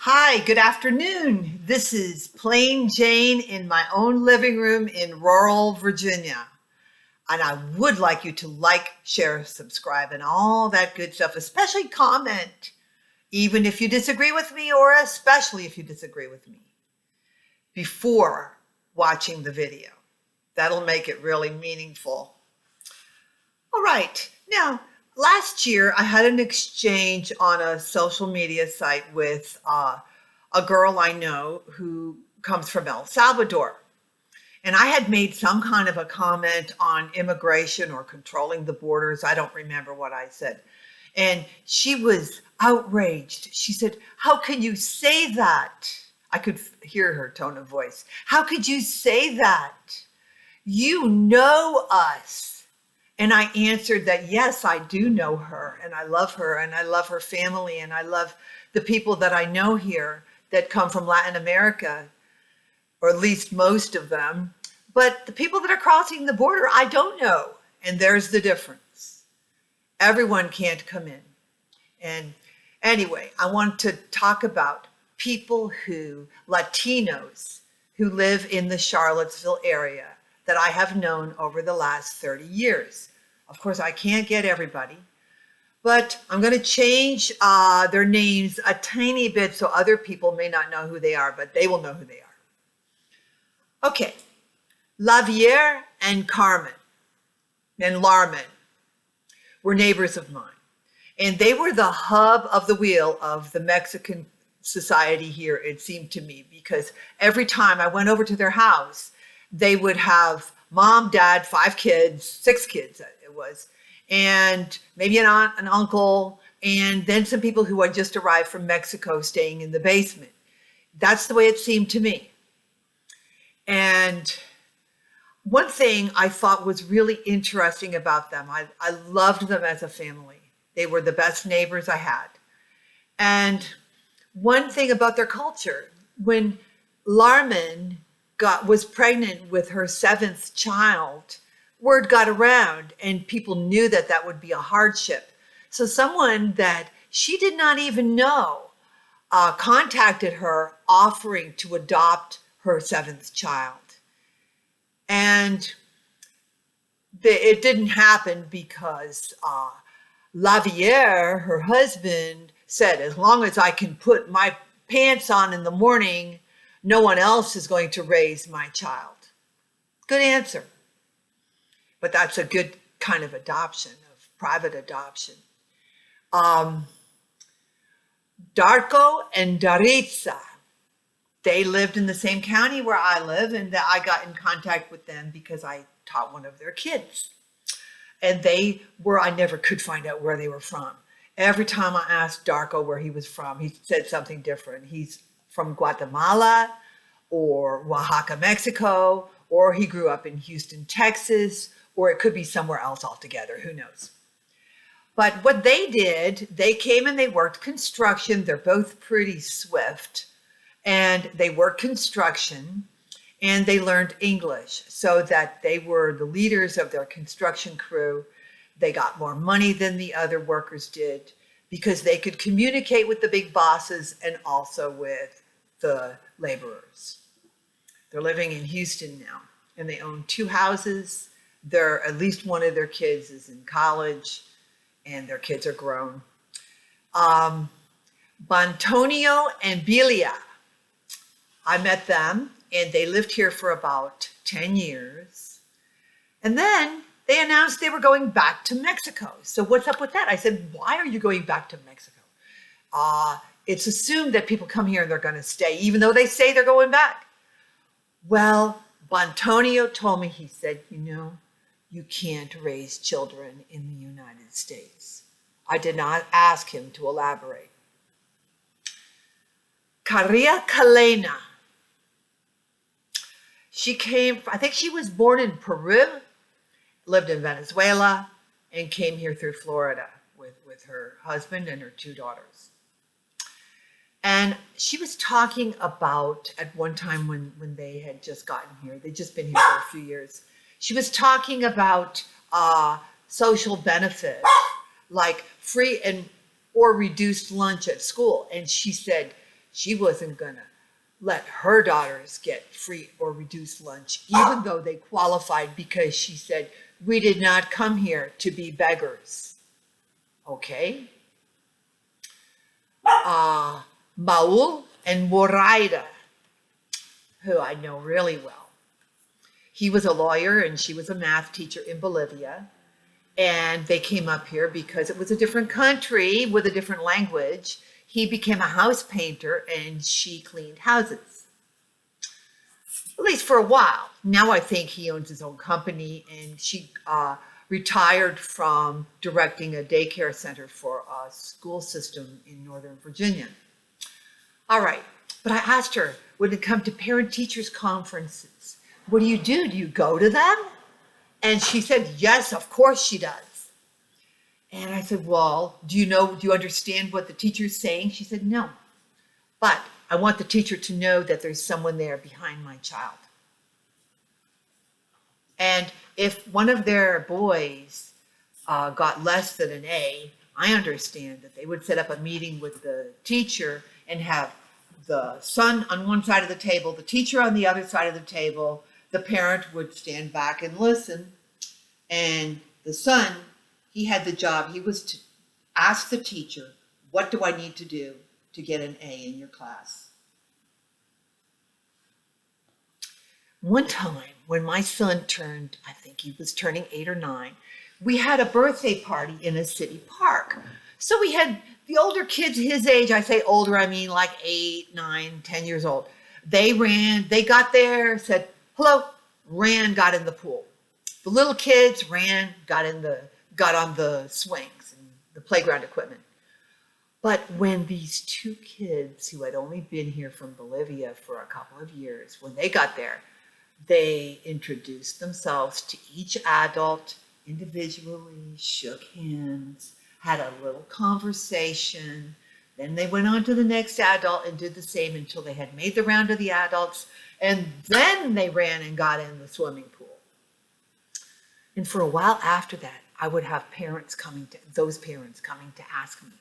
Hi, good afternoon. This is Plain Jane in my own living room in rural Virginia. And I would like you to like, share, subscribe, and all that good stuff, especially comment, even if you disagree with me or especially if you disagree with me, before watching the video. That'll make it really meaningful. All right. Now, last year, I had an exchange on a social media site with a girl I know who comes from El Salvador. And I had made some kind of a comment on immigration or controlling the borders. I don't remember what I said. And she was outraged. She said, "How can you say that?" I could hear her tone of voice. "How could you say that? You know us." And I answered that, yes, I do know her, and I love her, and I love her family, and I love the people that I know here that come from Latin America, or at least most of them. But the people that are crossing the border, I don't know. And there's the difference. Everyone can't come in. And anyway, I want to talk about people Latinos who live in the Charlottesville area that I have known over the last 30 years. Of course, I can't get everybody, but I'm going to change their names a tiny bit so other people may not know who they are, but they will know who they are. Okay, Javier and Carmen and Larman were neighbors of mine, and they were the hub of the wheel of the Mexican society here, it seemed to me, because every time I went over to their house, they would have mom, dad, 5 kids, 6 kids it was, and maybe an aunt, an uncle, and then some people who had just arrived from Mexico staying in the basement. That's the way it seemed to me. And one thing I thought was really interesting about them, I loved them as a family. They were the best neighbors I had. And one thing about their culture, when Larman was pregnant with her 7th child, word got around and people knew that that would be a hardship. So someone that she did not even know contacted her offering to adopt her 7th child. And it didn't happen because Javier, her husband, said, "As long as I can put my pants on in the morning, no one else is going to raise my child." Good answer. But that's a good kind of adoption, of private adoption. Darko and Daritza, they lived in the same county where I live, and I got in contact with them because I taught one of their kids. And I never could find out where they were from. Every time I asked Darko where he was from, he said something different. He's from Guatemala or Oaxaca, Mexico, or he grew up in Houston, Texas, or it could be somewhere else altogether. Who knows? But what they did, they came and they worked construction. They're both pretty swift. And they worked construction and they learned English so that they were the leaders of their construction crew. They got more money than the other workers did because they could communicate with the big bosses and also with the laborers. They're living in Houston now, and they own 2 houses. At least one of their kids is in college, and their kids are grown. Bantonio and Bilia, I met them, and they lived here for about 10 years. And then they announced they were going back to Mexico. So what's up with that? I said, "Why are you going back to Mexico?" It's assumed that people come here and they're going to stay, even though they say they're going back. Well, Bantonio told me, he said, "You can't raise children in the United States." I did not ask him to elaborate. Caria Calena. She came, I think she was born in Peru, lived in Venezuela, and came here through Florida with her husband and her 2 daughters. And she was talking about, at one time when they had just gotten here, they'd just been here for a few years, she was talking about social benefits, like free or reduced lunch at school. And she said she wasn't going to let her daughters get free or reduced lunch, even though they qualified, because she said, we did not come here to be beggars. Okay? Maul and Moraida, who I know really well. He was a lawyer and she was a math teacher in Bolivia. And they came up here because it was a different country with a different language. He became a house painter and she cleaned houses, at least for a while. Now I think he owns his own company, and she retired from directing a daycare center for a school system in Northern Virginia. All right, but I asked her, when it comes to parent-teachers conferences, what do? Do you go to them? And she said, yes, of course she does. And I said, well, do you understand what the teacher's saying? She said, no, but I want the teacher to know that there's someone there behind my child. And if one of their boys got less than an A, I understand that they would set up a meeting with the teacher and have the son on one side of the table, the teacher on the other side of the table. The parent would stand back and listen. And the son, he had the job. He was to ask the teacher, what do I need to do to get an A in your class? One time when my son turned, I think he was turning 8 or 9, we had a birthday party in a city park. So we had the older kids his age. I say older, I mean like 8, 9, 10 years old. They ran, they got there, said, hello, ran, got in the pool. The little kids ran, got on the swings and the playground equipment. But when these 2 kids who had only been here from Bolivia for a couple of years, when they got there, they introduced themselves to each adult individually, shook hands, had a little conversation. Then they went on to the next adult and did the same until they had made the round of the adults. And then they ran and got in the swimming pool. And for a while after that, I would have those parents coming to ask me,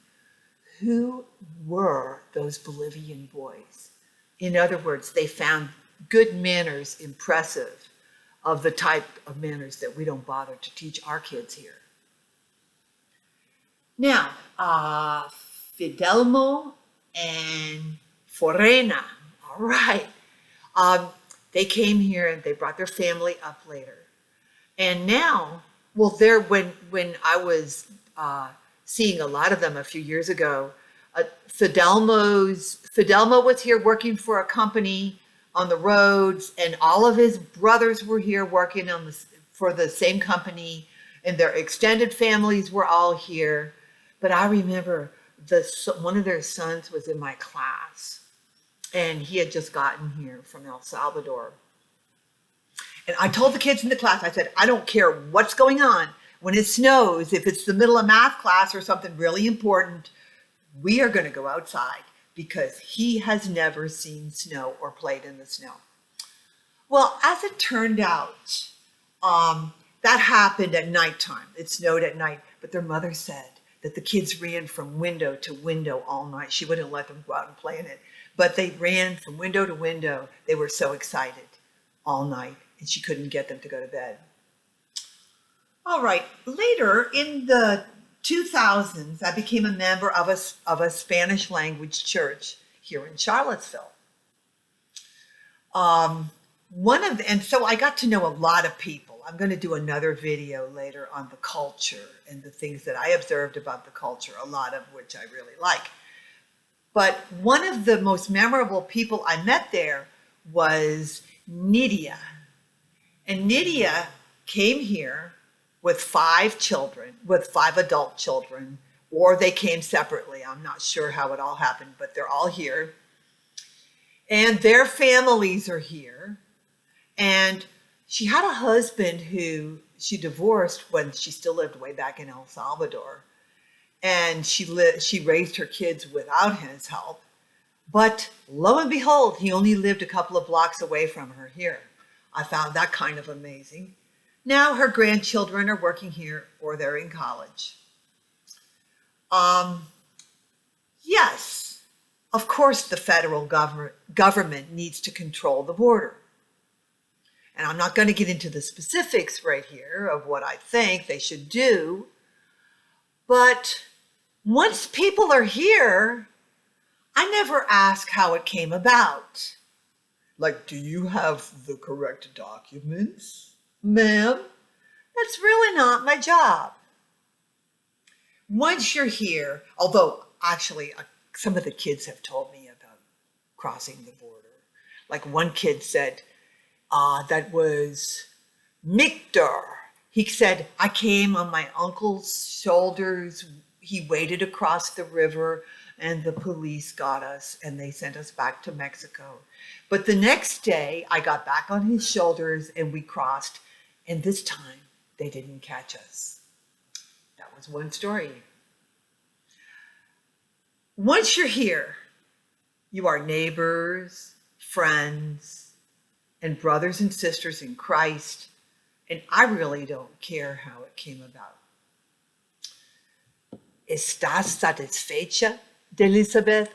who were those Bolivian boys? In other words, they found good manners impressive, of the type of manners that we don't bother to teach our kids here. Now, Fidelmo and Forena, all right. They came here and they brought their family up later. And now, well, when I was seeing a lot of them a few years ago, Fidelmo was here working for a company on the roads, and all of his brothers were here working for the same company, and their extended families were all here. But I remember one of their sons was in my class, and he had just gotten here from El Salvador. And I told the kids in the class, I said, I don't care what's going on. When it snows, if it's the middle of math class or something really important, we are going to go outside, because he has never seen snow or played in the snow. Well, as it turned out, that happened at nighttime. It snowed at night, but their mother said that the kids ran from window to window all night. She wouldn't let them go out and play in it, but they ran from window to window. They were so excited all night, and she couldn't get them to go to bed. All right, later in the 2000s, I became a member of a Spanish language church here in Charlottesville. And so I got to know a lot of people. I'm going to do another video later on the culture and the things that I observed about the culture, a lot of which I really like. But one of the most memorable people I met there was Nydia. And Nydia came here with 5 adult children, or they came separately. I'm not sure how it all happened, but they're all here. And their families are here. And she had a husband who she divorced when she still lived way back in El Salvador. And she raised her kids without his help. But lo and behold, he only lived a couple of blocks away from her here. I found that kind of amazing. Now her grandchildren are working here, or they're in college. Yes. Of course, the federal government needs to control the border. And I'm not going to get into the specifics right here of what I think they should do. But once people are here, I never ask how it came about. Like, do you have the correct documents, ma'am? That's really not my job. Once you're here, although actually some of the kids have told me about crossing the border. Like one kid said, that was Victor. He said, I came on my uncle's shoulders. He waded across the river and the police got us and they sent us back to Mexico. But the next day I got back on his shoulders and we crossed, and this time they didn't catch us. That was one story. Once you're here, you are neighbors, friends, and brothers and sisters in Christ, and I really don't care how it came about. ¿Estás satisfecha, Elizabeth?